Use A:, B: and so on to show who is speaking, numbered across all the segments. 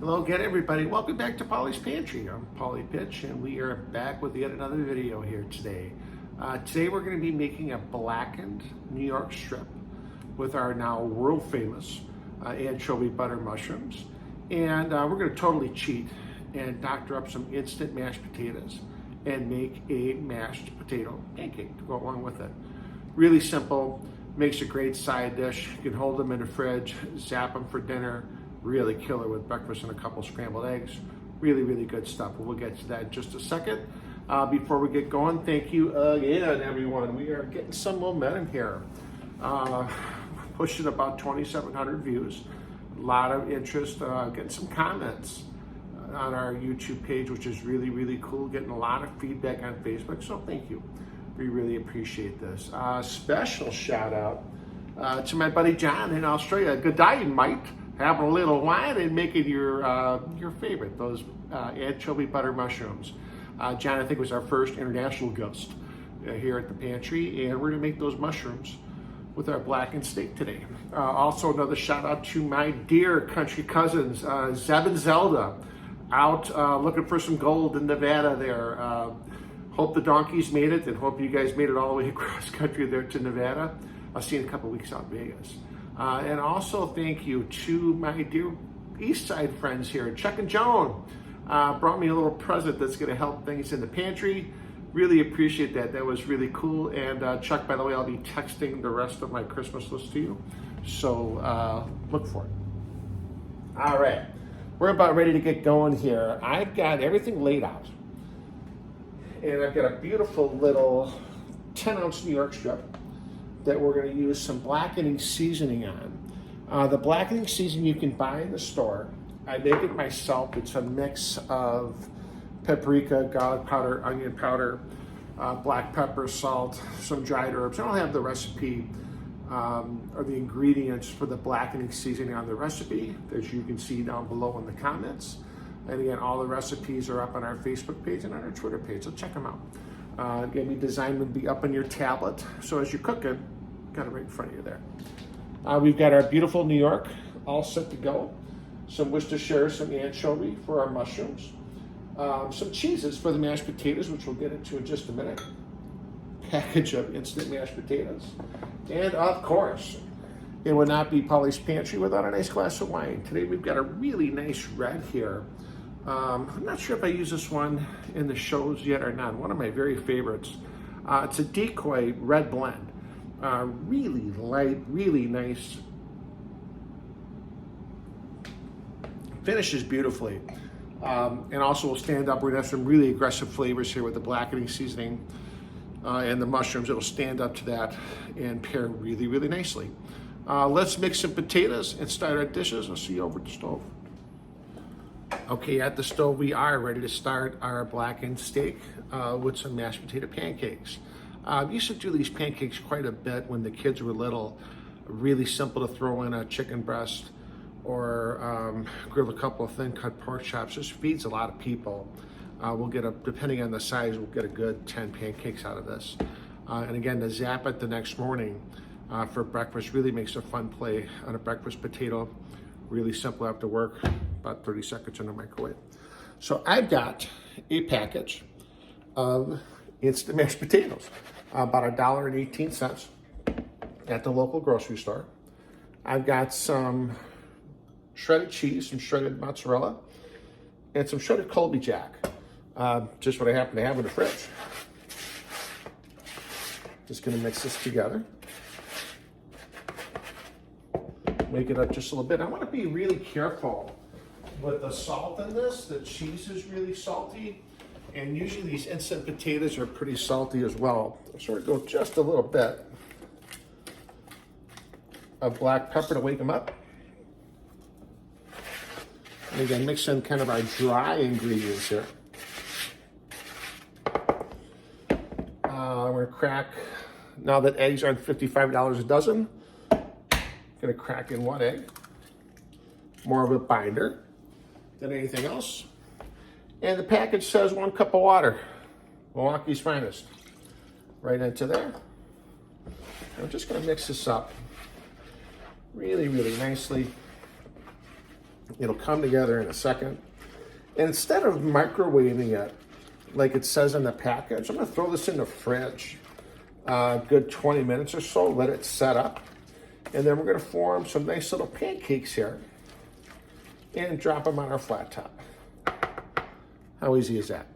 A: Hello again, everybody. Welcome back to Polly's Pantry. I'm Polly Pitch, and we are back with yet another video here today. Today we're going to be making a blackened New York strip with our now world famous anchovy butter mushrooms. And we're going to totally cheat and doctor up some instant mashed potatoes and make a mashed potato pancake to go along with it. Really simple, makes a great side dish. You can hold them in the fridge, zap them for dinner. Really killer with breakfast and a couple scrambled eggs. Really, really good stuff. We'll get to that in just a second. Before we get going, thank you again, everyone. We are getting some momentum here. Pushing about 2,700 views. A lot of interest, getting some comments on our YouTube page, which is really, really cool. Getting a lot of feedback on Facebook, so thank you. We really appreciate this. Special shout out to my buddy John in Australia. Good day, mate. Having a little wine and making your favorite, those anchovy butter mushrooms. John, I think, was our first international guest here at the pantry, and we're gonna make those mushrooms with our blackened steak today. Also, another shout out to my dear country cousins, Zeb and Zelda, out looking for some gold in Nevada there. Hope the donkeys made it, and hope you guys made it all the way across country there to Nevada. I'll see you in a couple weeks out in Vegas. And also thank you to my dear East Side friends here. Chuck and Joan brought me a little present that's going to help things in the pantry. Really appreciate that. That was really cool. And Chuck, by the way, I'll be texting the rest of my Christmas list to you. So look for it. All right. We're about ready to get going here. I've got everything laid out. And I've got a beautiful little 10-ounce New York strip that we're going to use some blackening seasoning on. The blackening seasoning you can buy in the store. I make it myself. It's a mix of paprika, garlic powder, onion powder, black pepper, salt, some dried herbs. I don't have the recipe or the ingredients for the blackening seasoning on the recipe, as you can see down below in the comments. And again, all the recipes are up on our Facebook page and on our Twitter page, so check them out. Again, we designed them to be up on your tablet, so as you cook it, got it right in front of you there. We've got our beautiful New York all set to go. Some Worcestershire, some anchovy for our mushrooms. Some cheeses for the mashed potatoes, which we'll get into in just a minute. Package of instant mashed potatoes. And of course, it would not be Polly's Pantry without a nice glass of wine. Today we've got a really nice red here. I'm not sure if I use this one in the shows yet or not. One of my very favorites. It's a Decoy red blend. Really light, really nice. Finishes beautifully. And also will stand up. We're gonna have some really aggressive flavors here with the blackening seasoning and the mushrooms. It'll stand up to that and pair really, really nicely. Let's mix some potatoes and start our dishes. I'll see you over at the stove. Okay, at the stove we are ready to start our blackened steak with some mashed potato pancakes. I used to do these pancakes quite a bit when the kids were little. Really simple to throw in a chicken breast or grill a couple of thin cut pork chops. Just feeds a lot of people. We'll get depending on the size, we'll get a good 10 pancakes out of this. And again, to zap it the next morning for breakfast really makes a fun play on a breakfast potato. Really simple after work, about 30 seconds in the microwave. So I've got a package of instant mashed potatoes, about $1.18 at the local grocery store. I've got some shredded cheese, some shredded mozzarella, and some shredded Colby Jack. Just what I happen to have in the fridge. Just gonna mix this together. Make it up just a little bit. I want to be really careful with the salt in this. The cheese is really salty, and usually these instant potatoes are pretty salty as well. So we're going to go just a little bit of black pepper to wake them up. And again, mix in kind of our dry ingredients here. We're gonna crack, now that eggs aren't $55 a dozen, gonna crack in one egg, more of a binder than anything else. And the package says 1 cup of water, Milwaukee's finest, right into there. And I'm just gonna mix this up really, really nicely. It'll come together in a second. And instead of microwaving it, like it says in the package, I'm gonna throw this in the fridge a good 20 minutes or so, let it set up. And then we're gonna form some nice little pancakes here and drop them on our flat top. How easy is that?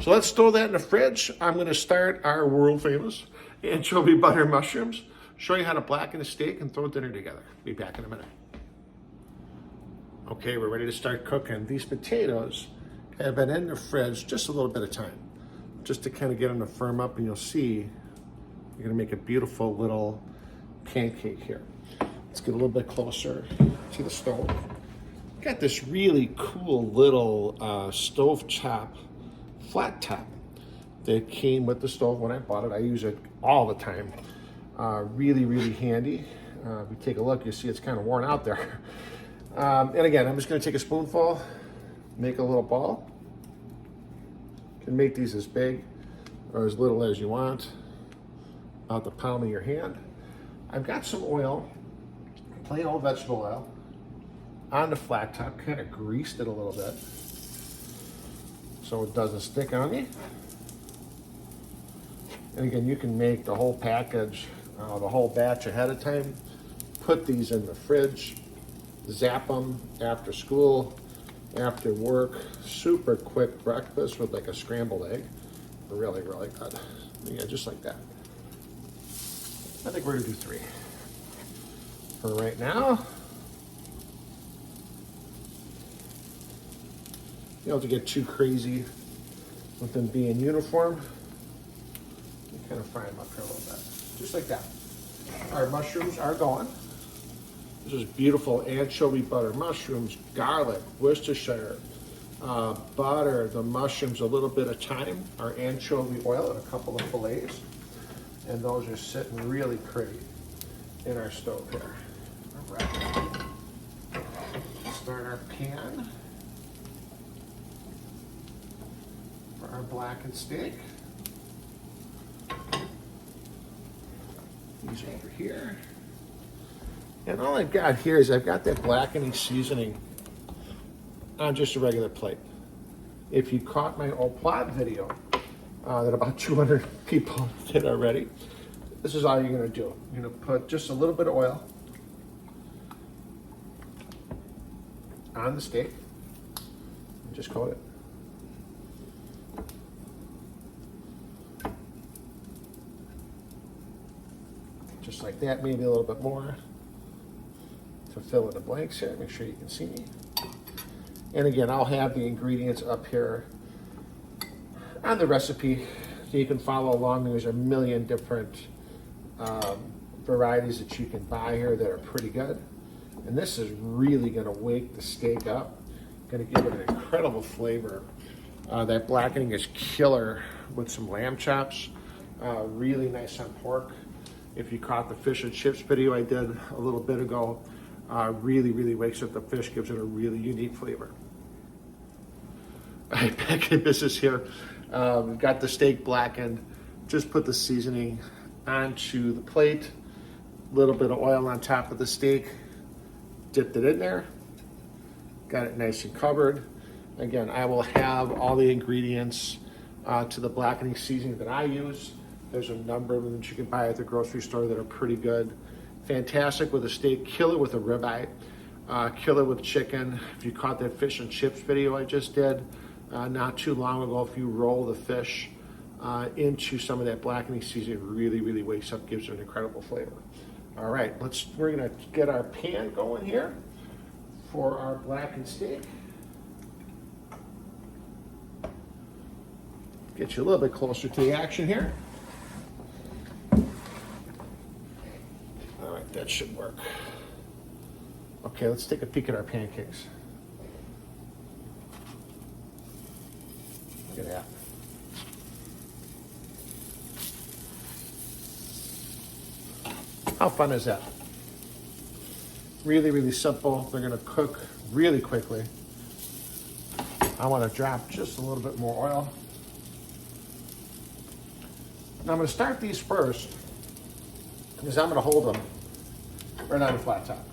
A: So let's throw that in the fridge. I'm gonna start our world famous anchovy butter mushrooms, show you how to blacken a steak and throw dinner together. Be back in a minute. Okay, we're ready to start cooking. These potatoes have been in the fridge just a little bit of time, just to kind of get them to firm up, and you'll see you're gonna make a beautiful little pancake here. Let's get a little bit closer to the stove. Got this really cool little stove top, flat top that came with the stove when I bought it. I use it all the time. Really, really handy. If you take a look, you see it's kind of worn out there. And again, I'm just gonna take a spoonful, make a little ball. You can make these as big or as little as you want, about the palm of your hand. I've got some oil, plain old vegetable oil, on the flat top, kind of greased it a little bit so it doesn't stick on me. And again, you can make the whole package, the whole batch ahead of time, put these in the fridge, zap them after school, after work. Super quick breakfast with like a scrambled egg. Really, really good. Yeah, just like that. I think we're gonna do 3 for right now. You don't have to get too crazy with them being uniform. You kind of fry them up here a little bit, just like that. Our mushrooms are going. This is beautiful anchovy butter mushrooms, garlic, Worcestershire, butter, the mushrooms, a little bit of thyme, our anchovy oil, and a couple of fillets. And those are sitting really pretty in our stove here. All right. Start our pan for our blackened steak. These over here. And all I've got here is I've got that blackening seasoning on just a regular plate. If you caught my old plot video that about 200 people did already, this is all you're gonna do. You're gonna put just a little bit of oil on the steak and just coat it. Just like that, maybe a little bit more to fill in the blanks here. Make sure you can see me. And again, I'll have the ingredients up here on the recipe so you can follow along. There's a million different varieties that you can buy here that are pretty good. And this is really gonna wake the steak up, gonna give it an incredible flavor. That blackening is killer with some lamb chops, really nice on pork. If you caught the fish and chips video I did a little bit ago, really, really wakes up the fish, gives it a really unique flavor. All right, back in business here. We've got the steak blackened. Just put the seasoning onto the plate. A little bit of oil on top of the steak. Dipped it in there. Got it nice and covered. Again, I will have all the ingredients to the blackening seasoning that I use. There's a number of them that you can buy at the grocery store that are pretty good. Fantastic with a steak, killer with a ribeye, killer with chicken. If you caught that fish and chips video I just did not too long ago, if you roll the fish into some of that blackening seasoning, it really, really wakes up, gives it an incredible flavor. All right, we're gonna get our pan going here for our blackened steak. Get you a little bit closer to the action here. All right, that should work. Okay, let's take a peek at our pancakes. Look at that. How fun is that? Really, really simple. They're gonna cook really quickly. I wanna drop just a little bit more oil. Now I'm gonna start these first because I'm gonna hold them right on the flat top.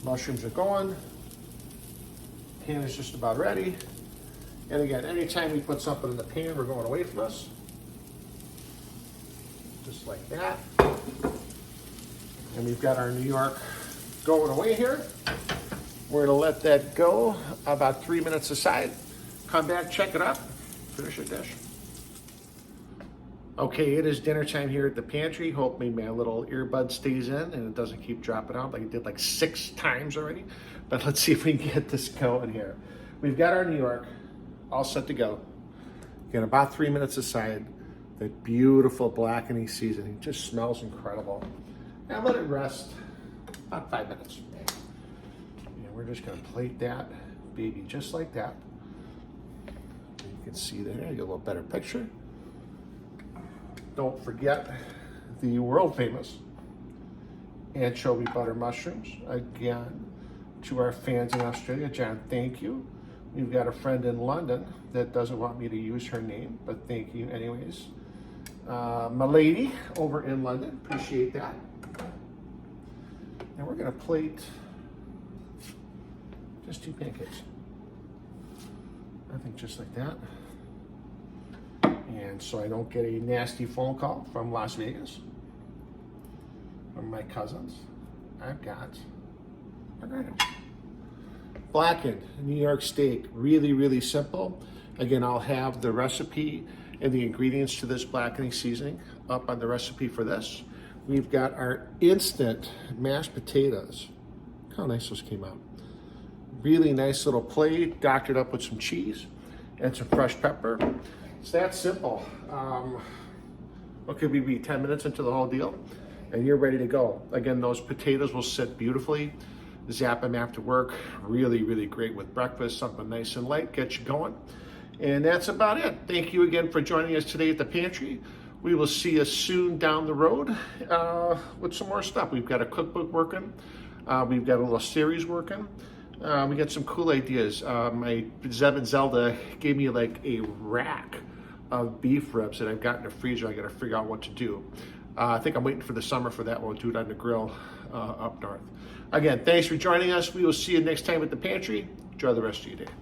A: Mushrooms are going. Pan is just about ready. And again, anytime we put something in the pan, we're going away from us. Just like that. And we've got our New York going away here. We're gonna let that go about 3 minutes aside. Come back, check it up, finish your dish. Okay, it is dinner time here at the pantry. Hopefully my little earbud stays in and it doesn't keep dropping out like it did like 6 times already. But let's see if we can get this going here. We've got our New York all set to go. Again, about 3 minutes aside. That beautiful blackening seasoning just smells incredible. And let it rest about 5 minutes. And we're just gonna plate that baby just like that. You can see there, you get a little better picture. Don't forget the world famous anchovy butter mushrooms. Again, to our fans in Australia, John, thank you. We've got a friend in London that doesn't want me to use her name, but thank you anyways. My lady over in London, appreciate that. And we're gonna plate just 2 pancakes. I think just like that. And so I don't get a nasty phone call from Las Vegas, from my cousins, I've got a granite. Blackened New York steak, really, really simple. Again, I'll have the recipe and the ingredients to this blackening seasoning up on the recipe for this. We've got our instant mashed potatoes. Look how nice those came out. Really nice little plate, doctored up with some cheese and some fresh pepper. It's that simple. What could we be, 10 minutes into the whole deal? And you're ready to go. Again, those potatoes will sit beautifully. Zap them after work. Really, really great with breakfast. Something nice and light, get you going. And that's about it. Thank you again for joining us today at the pantry. We will see you soon down the road with some more stuff. We've got a cookbook working. We've got a little series working. We got some cool ideas. My Zeb and Zelda gave me like a rack of beef ribs that I've got in the freezer. I got to figure out what to do. I think I'm waiting for the summer for that. We'll do it on the grill up north. Again, thanks for joining us. We will see you next time at the pantry. Enjoy the rest of your day.